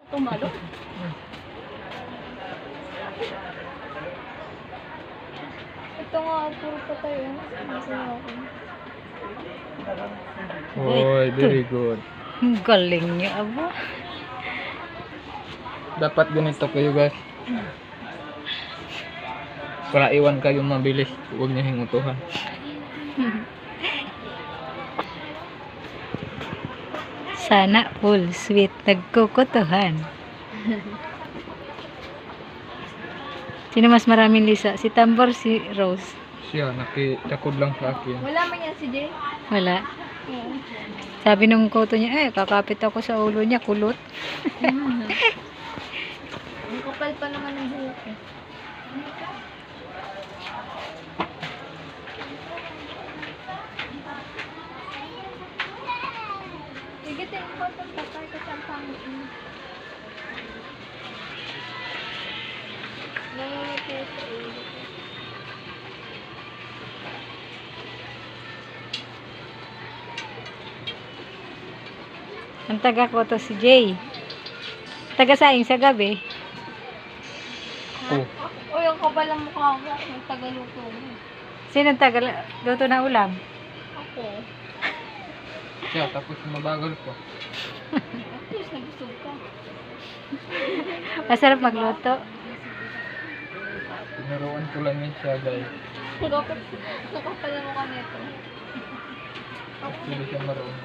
Tumalo. Ito nga, puro patay. Kasi ako. Oy, very good. Ang galing niya, aba. Dapat ganito kayo guys. Para iwan kayo mabilis. Huwag niyo hingutuhan. Sana full sweet nagkukutuhan. Sino mas maraming Lisa? Si Tambor, si Rose? Siya, nakitakod lang sa akin. Wala man yan si Jay. Wala. Oo. Sabi nung koto niya, kakapit ako sa ulo niya, kulot. Ang kapal pa naman ng buhok eh. Sige, tingin ko itong patay kasi ang pangit mo. Nangangatay sa ulo ko. Ang taga ko to si Jay. Taga saing sa gabi. Oh, Uy, ang kapal ang mukha mo. Ang tagaluto mo. Sino taga luto na ulam? Ako. siya, tapos mabagal ko. At least nagusog ka. Masarap magluto. Tinuruan ko lang yun siya guys. Nakapal ang mukha nito. Hindi siya marunong.